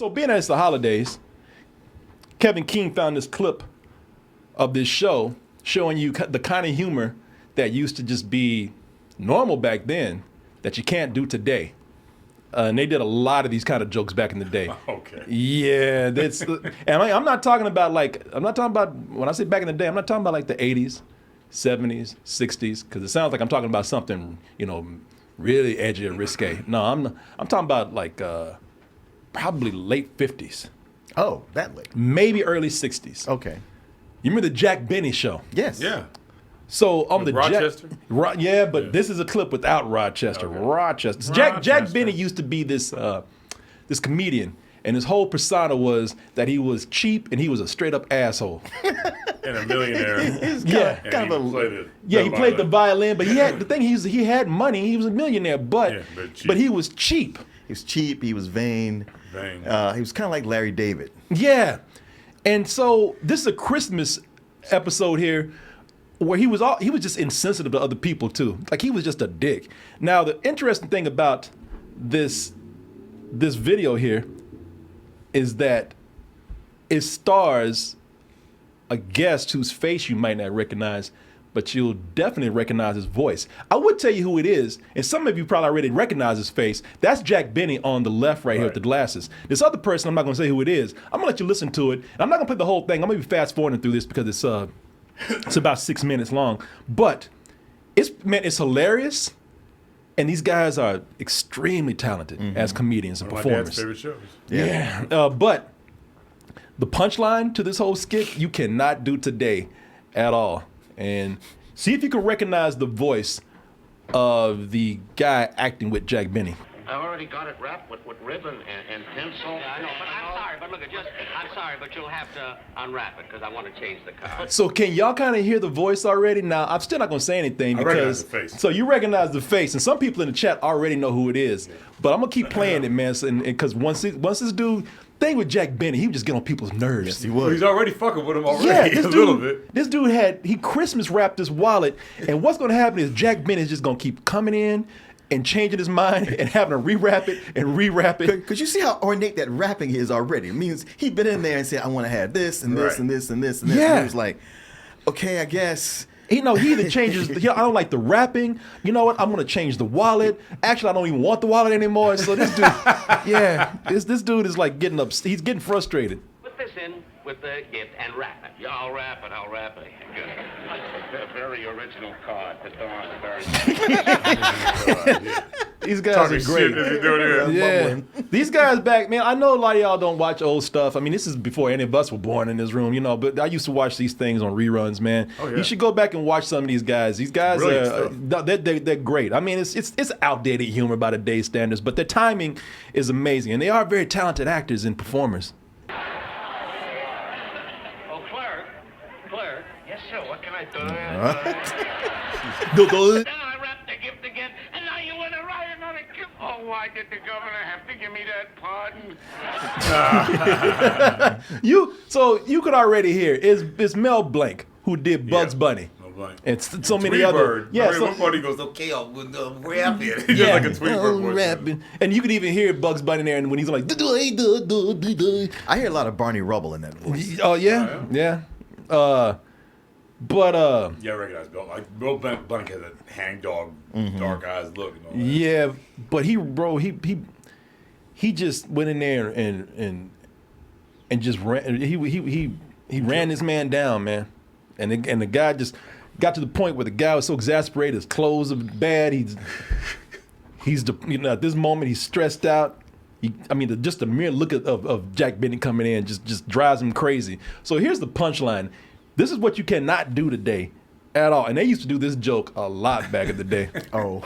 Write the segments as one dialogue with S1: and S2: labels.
S1: So being as the holidays, Kevin King found this clip of this show showing you the kind of humor that used to just be normal back then that you can't do today. And they did a lot of these kind of jokes back in the day.
S2: Okay.
S1: Yeah, that's. And I'm not talking about when I say back in the day, I'm not talking about like the 80s, 70s, 60s, because it sounds like I'm talking about something, really edgy and risque. No, I'm talking about like probably late 50s.
S3: Oh, that late.
S1: Maybe early 60s.
S3: Okay.
S1: You remember the Jack Benny show?
S3: Yes.
S2: Yeah.
S1: So on the
S2: Rochester?
S1: This is a clip without Rochester.
S2: Okay.
S1: Rochester. Jack Benny used to be this comedian, and his whole persona was that he was cheap and he was a straight up asshole.
S2: And a millionaire.
S1: He played the violin, but he had money. He was a millionaire, but he was cheap.
S3: He was cheap. He was vain. He was kind of like Larry David.
S1: Yeah, and so this is a Christmas episode here where he was just insensitive to other people too. Like he was just a dick. Now the interesting thing about this video here is that it stars a guest whose face you might not recognize, but you'll definitely recognize his voice. I would tell you who it is, and some of you probably already recognize his face. That's Jack Benny on the left right here with the glasses. This other person, I'm not going to say who it is. I'm going to let you listen to it. And I'm not going to play the whole thing. I'm going to be fast forwarding through this because it's about 6 minutes long. But it's hilarious, and these guys are extremely talented as comedians and performers.
S2: My dad's favorite shows.
S1: Yeah. But the punchline to this whole skit, you cannot do today at all. And see if you can recognize the voice of the guy acting with Jack Benny.
S4: I already got it wrapped with ribbon and pencil.
S5: Yeah, I know, but I'm sorry, but look, I'm sorry, but you'll have to unwrap it because I want to change the card.
S1: So can y'all kind of hear the voice already? Now, I'm still not going to say anything because...
S2: I recognize the face.
S1: So you recognize the face, and some people in the chat already know who it is. Yeah. But I'm going to keep playing it, man, because once this dude... Thing with Jack Benny, he would just get on people's nerves.
S3: Yes, he would.
S2: Well, he's already fucking with him already a little bit.
S1: This dude he Christmas wrapped his wallet, and what's going to happen is Jack Benny is just going to keep coming in and changing his mind and having to rewrap it and rewrap it.
S3: Because you see how ornate that wrapping is already. It means he'd been in there and said, I want to have this and this and this and this and this.
S1: Yeah.
S3: And he was like, okay, I guess.
S1: He either changes, I don't like the wrapping. You know what? I'm going to change the wallet. Actually, I don't even want the wallet anymore. So this dude, this dude is like he's getting frustrated.
S5: Put this in with the gift and wrap it.
S4: Yeah, I'll wrap it. Good. A very original card. The darn very.
S1: These guys are great. Yeah. These guys back, man, I know a lot of y'all don't watch old stuff. I mean, this is before any of us were born in this room, but I used to watch these things on reruns, man.
S2: Oh, yeah.
S1: You should go back and watch some of these guys. These guys they're great. I mean, it's outdated humor by today's standards, but their timing is amazing. And they are very talented actors and performers.
S4: Clerk. Yes, sir. What can I do?
S1: What?
S4: Then I wrapped the gift again, and now you want to write another gift. Oh, why did the governor have to give me that pardon?
S1: You could already hear it's Mel Blanc who did Bugs Bunny. And so many other.
S2: Yeah. One part he goes, okay, I'll rap it. He's just like a Tweetbird
S1: rapping. And you could even hear Bugs Bunny there, and when he's like,
S3: I hear a lot of Barney Rubble in that voice.
S1: Oh yeah, yeah.
S2: Yeah, I recognize Bill. Like Bill Blank has a hangdog, dark eyes look. And all that.
S1: Yeah, but he just went in there and just ran. He ran this man down, man, and the guy just got to the point where the guy was so exasperated, his clothes are bad. He's at this moment he's stressed out. Just the mere look of Jack Benny coming in just drives him crazy. So here's the punchline. This is what you cannot do today at all. And they used to do this joke a lot back in the day.
S3: Oh.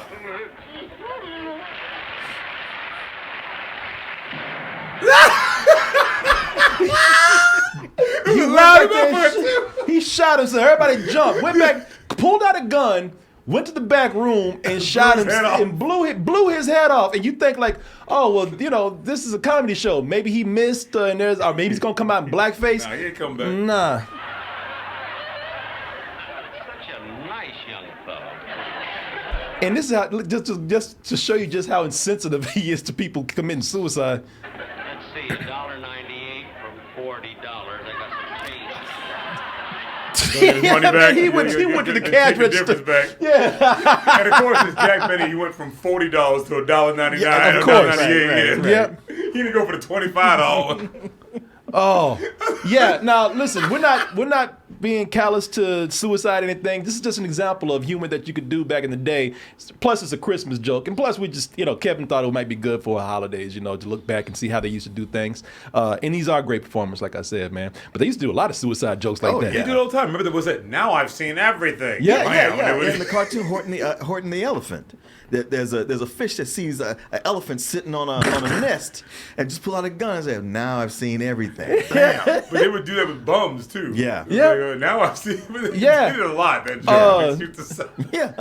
S3: He
S1: shot himself. Everybody jumped, went back, pulled out a gun, went to the back room and shot him and blew his head off. And you think like, oh, well, this is a comedy show. Maybe he missed or maybe he's going to come out in blackface.
S2: Nah, he ain't come back.
S1: Nah. And this is how, just to show you just how insensitive he is to people committing suicide.
S4: Let's see
S5: pay you $1.98 for $40. I got some change.
S2: Money back.
S1: He went to the cash register.
S2: Back.
S1: Yeah.
S2: And of course, it's Jack Benny. He went from $40 to $1.99.
S1: Yeah, of course.
S2: $1.98.
S1: Yep.
S2: He didn't go for the $25.
S1: Oh, yeah. Now listen, we're not being callous to suicide or anything. This is just an example of humor that you could do back in the day. Plus, it's a Christmas joke, and plus, we just Kevin thought it might be good for holidays, to look back and see how they used to do things. And these are great performers, like I said, man. But they used to do a lot of suicide jokes like that.
S2: They do it all the time. Remember there was that? Now I've seen everything.
S3: Yeah. In the cartoon Horton the elephant. There's a fish that sees an elephant sitting on a nest and just pull out a gun and say, "Now I've seen everything."
S2: But they would do that with bums too.
S3: Yeah.
S2: Like, now I've seen.
S1: Yeah.
S2: They did it a lot. That joke. Shoot the sun.
S3: Yeah.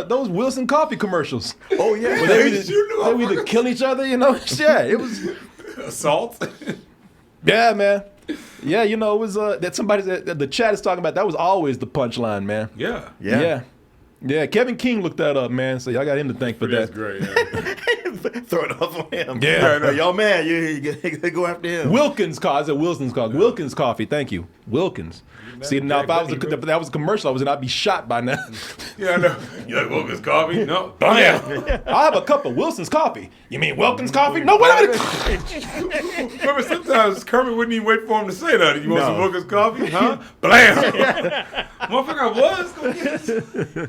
S1: Those Wilson Coffee commercials.
S3: Oh yeah.
S1: Where they would either kill each other, Yeah, it was
S2: Assault.
S1: Yeah, man. Yeah, it was that somebody that the chat is talking about. That was always the punchline, man.
S2: Yeah.
S1: Yeah, Kevin King looked that up, man. So y'all got him to thank for that.
S2: That's great. Yeah.
S3: Throw it off on him.
S1: Yeah.
S3: Y'all man, you go after him.
S1: Wilkins Coffee. I said Wilson's Coffee. Wilkins Coffee. Thank you. Wilkins. See, now if that was a commercial, I'd be shot by now.
S2: Yeah, I know. You like Wilkins Coffee? No. Bam.
S1: I'll have a cup of Wilson's Coffee. You mean Wilkins Coffee? No, wait a minute.
S2: Remember, sometimes Kermit wouldn't even wait for him to say that. You want some Wilkins Coffee? Huh? Blam. Motherfucker, I was.